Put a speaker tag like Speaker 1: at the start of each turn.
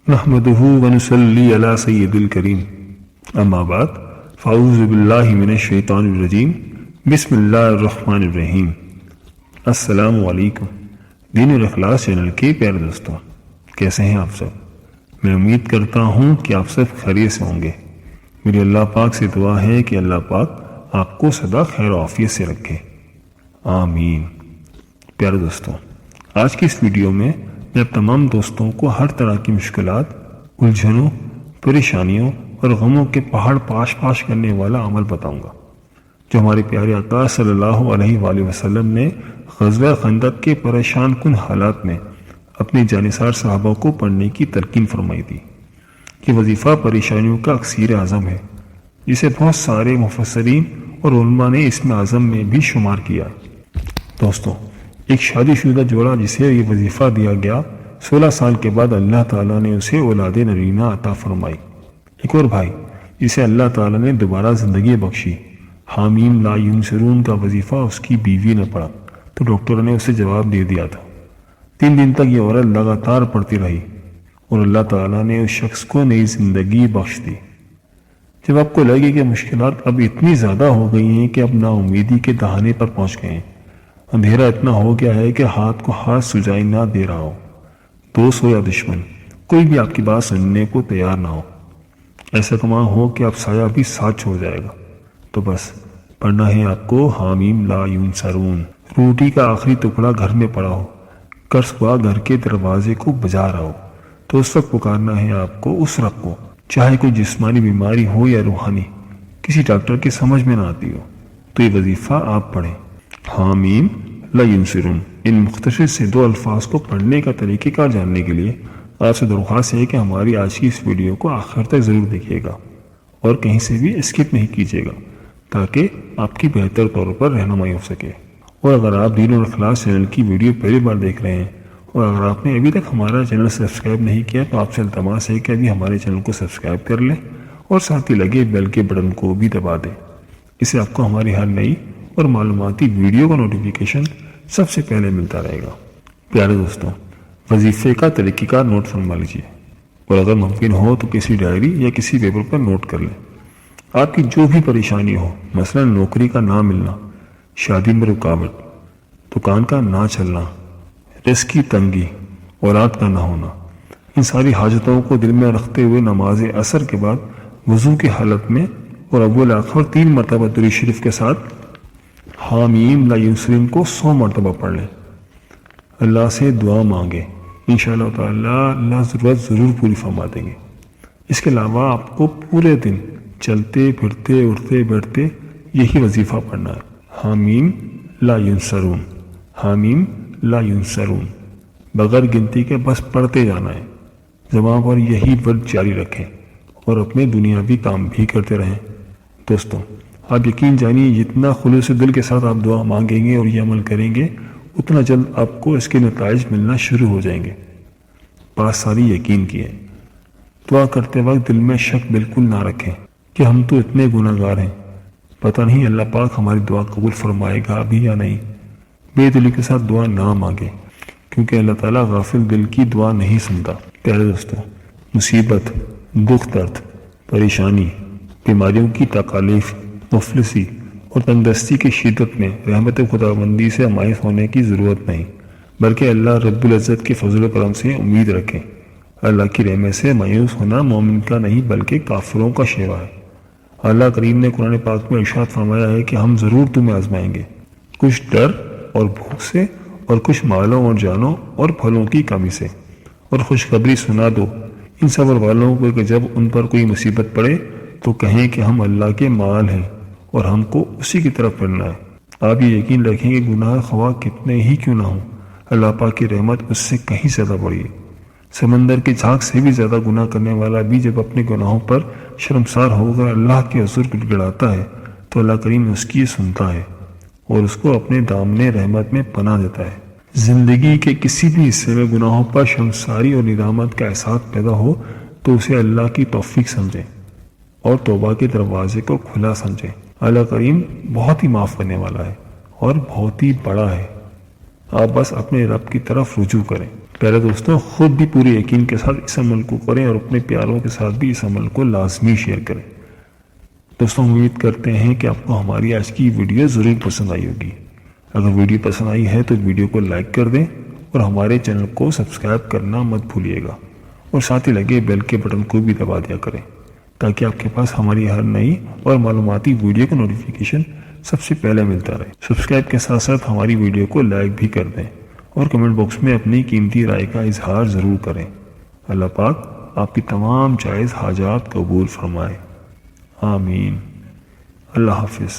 Speaker 1: نحمده ونصلي على سید الکریم اما بعد فاعوذ باللہ من الشیطان الرجیم بسم اللہ الرحمن الرحیم۔ السلام علیکم دین الاخلاص چینل کے پیارے دوستوں، کیسے ہیں آپ سب؟ میں امید کرتا ہوں کہ آپ سب خیریت سے ہوں گے۔ میری اللہ پاک سے دعا ہے کہ اللہ پاک آپ کو سدا خیر و عافیت سے رکھے، آمین۔ پیارے دوستوں، آج کی اس ویڈیو میں تمام دوستوں کو ہر طرح کی مشکلات، الجھنوں، پریشانیوں اور غموں کے پہاڑ پاش پاش کرنے والا عمل بتاؤں گا جو ہمارے پیارے آقا صلی اللہ علیہ وآلہ وسلم نے غزوہ خندق کے پریشان کن حالات میں اپنے جانثار صحابہ کو پڑھنے کی تلقین فرمائی تھی۔ یہ وظیفہ پریشانیوں کا اکسیر اعظم ہے، جسے بہت سارے مفسرین اور علماء نے اسم اعظم میں بھی شمار کیا۔ دوستوں، ایک شادی شدہ جوڑا جسے یہ وظیفہ دیا گیا، 16 سال کے بعد اللہ تعالیٰ نے اسے اولاد نرینہ عطا فرمائی۔ ایک اور بھائی جسے اللہ تعالیٰ نے دوبارہ زندگی بخشی، حامیم لا ینصرون کا وظیفہ اس کی بیوی نے پڑھا تو ڈاکٹر نے اسے جواب دے دیا تھا۔ 3 دن تک یہ عورت لگاتار پڑھتی رہی اور اللہ تعالیٰ نے اس شخص کو نئی زندگی بخش دی۔ جب آپ کو لگے کہ مشکلات اب اتنی زیادہ ہو گئی ہیں کہ اب نا امیدی کے دہانے پر پہنچ گئے ہیں، اندھیرا اتنا ہو گیا ہے کہ ہاتھ کو ہاتھ سجائی نہ دے رہا ہو، دوست ہو یا دشمن، کوئی بھی آپ کی بات سننے کو تیار نہ ہو، ایسا گمان ہو کہ آپ سایہ بھی ساتھ چھوڑ جائے گا، تو بس پڑھنا ہے آپ کو حامیم لا ینصرون۔ روٹی کا آخری ٹکڑا گھر میں پڑا ہو، قرض ہوا گھر کے دروازے کو بجا رہا ہو، تو اس وقت پکارنا ہے آپ کو اس رب کو، چاہے کوئی جسمانی بیماری ہو یا روحانی، کسی ڈاکٹر کی سمجھ میں نہ آتی ہو تو یہ وظیفہ آپ پڑھیں، حامیم لا ینصرون۔ ان مختصر سے 2 الفاظ کو پڑھنے کا طریقہ کار جاننے کے لیے آپ سے درخواست ہے کہ ہماری آج کی اس ویڈیو کو آخر تک ضرور دیکھیے گا اور کہیں سے بھی اسکپ نہیں کیجیے گا، تاکہ آپ کی بہتر طور پر رہنمائی ہو سکے۔ اور اگر آپ دین الاخلاص چینل کی ویڈیو پہلی بار دیکھ رہے ہیں اور اگر آپ نے ابھی تک ہمارا چینل سبسکرائب نہیں کیا تو آپ سے التماس ہے کہ ابھی ہمارے چینل کو سبسکرائب کر لیں اور ساتھ ہی لگے بیل کے بٹن کو بھی دبا دیں۔ اس سے آپ کو ہماری ہر نئی اور معلوماتی ویڈیو کا نوٹیفیکیشن سب سے پہلے ملتا رہے گا۔ پیارے دوستوں، وظیفے کا طریقہ کار نوٹ فرما لیجیے اور اگر ممکن ہو تو کسی ڈائری یا کسی پیپر پر نوٹ کر لیں۔ آپ کی جو بھی پریشانی ہو، مثلا نوکری کا نہ ملنا، شادی میں رکاوٹ، دکان کا نہ چلنا، رزق کی تنگی، اولاد کا نہ ہونا، ان ساری حاجتوں کو دل میں رکھتے ہوئے نماز عصر کے بعد وضو کی حالت میں اور اول آخر 3 مرتبہ درود شریف کے ساتھ حامیم لا ینصرون کو 100 مرتبہ پڑھ لیں۔ اللہ سے دعا مانگے، انشاءاللہ تعالیٰ اللہ ضرورت ضرور پوری فرما دیں گے۔ اس کے علاوہ آپ کو پورے دن چلتے پھرتے اٹھتے بیٹھتے یہی وظیفہ پڑھنا ہے، حامیم لا ینصرون، حامیم لا ینصرون، بغیر گنتی کے بس پڑھتے جانا ہے۔ زبان پر یہی ورد جاری رکھیں اور اپنے دنیاوی کام بھی کرتے رہیں۔ دوستوں، آپ یقین جانیے جتنا خلوص دل کے ساتھ آپ دعا مانگیں گے اور یہ عمل کریں گے، اتنا جلد آپ کو اس کے نتائج ملنا شروع ہو جائیں گے۔ بات ساری یقین کی ہے۔ دعا کرتے وقت دل میں شک بالکل نہ رکھیں کہ ہم تو اتنے گناہ گار ہیں، پتہ نہیں اللہ پاک ہماری دعا قبول فرمائے گا بھی یا نہیں۔ بے دلی کے ساتھ دعا نہ مانگیں، کیونکہ اللہ تعالیٰ غافل دل کی دعا نہیں سنتا۔ پیارے دوستوں، مصیبت، دکھ درد، پریشانی، بیماریوں کی تکالیف، مفلسی اور تندرستی کی شدت میں رحمت خداوندی سے مایوس ہونے کی ضرورت نہیں، بلکہ اللہ رب العزت کے فضل و کرم سے امید رکھیں۔ اللہ کی رحمت سے مایوس ہونا مومن کا نہیں بلکہ کافروں کا شیوا ہے۔ اللہ کریم نے قرآن پاک میں ارشاد فرمایا ہے کہ ہم ضرور تمہیں آزمائیں گے، کچھ ڈر اور بھوک سے اور کچھ مالوں اور جانوں اور پھلوں کی کمی سے، اور خوشخبری سنا دو ان صبر والوں کو کہ جب ان پر کوئی مصیبت پڑے تو کہیں کہ ہم اللہ کے مال ہیں اور ہم کو اسی کی طرف پڑھنا ہے۔ آپ یہ یقین رکھیں کہ گناہ خواہ کتنے ہی کیوں نہ ہوں، اللہ پاک کی رحمت اس سے کہیں زیادہ بڑی ہے۔ سمندر کی جھاگ سے بھی زیادہ گناہ کرنے والا بھی جب اپنے گناہوں پر شرمسار ہو کر اللہ کے حضور گڑ گڑاتا ہے تو اللہ کریم اس کی سنتا ہے اور اس کو اپنے دامن رحمت میں پناہ دیتا ہے۔ زندگی کے کسی بھی حصے میں گناہوں پر شرمساری اور ندامت کا احساس پیدا ہو تو اسے اللہ کی توفیق سمجھیں اور توبہ کے دروازے کو کھلا سمجھیں۔ اللہ کریم بہت ہی معاف کرنے والا ہے اور بہت ہی بڑا ہے، آپ بس اپنے رب کی طرف رجوع کریں۔ پہلے دوستوں خود بھی پورے یقین کے ساتھ اس عمل کو کریں اور اپنے پیاروں کے ساتھ بھی اس عمل کو لازمی شیئر کریں۔ دوستوں امید کرتے ہیں کہ آپ کو ہماری آج کی ویڈیو ضرور پسند آئی ہوگی۔ اگر ویڈیو پسند آئی ہے تو ویڈیو کو لائک کر دیں اور ہمارے چینل کو سبسکرائب کرنا مت بھولیے گا، اور ساتھ ہی لگے بیل کے بٹن کو بھی دبا دیا کریں تاکہ آپ کے پاس ہماری ہر نئی اور معلوماتی ویڈیو کا نوٹیفیکیشن سب سے پہلے ملتا رہے۔ سبسکرائب کے ساتھ ساتھ ہماری ویڈیو کو لائک بھی کر دیں اور کمنٹ باکس میں اپنی قیمتی رائے کا اظہار ضرور کریں۔ اللہ پاک آپ کی تمام جائز حاجات قبول فرمائے، آمین۔ اللہ حافظ۔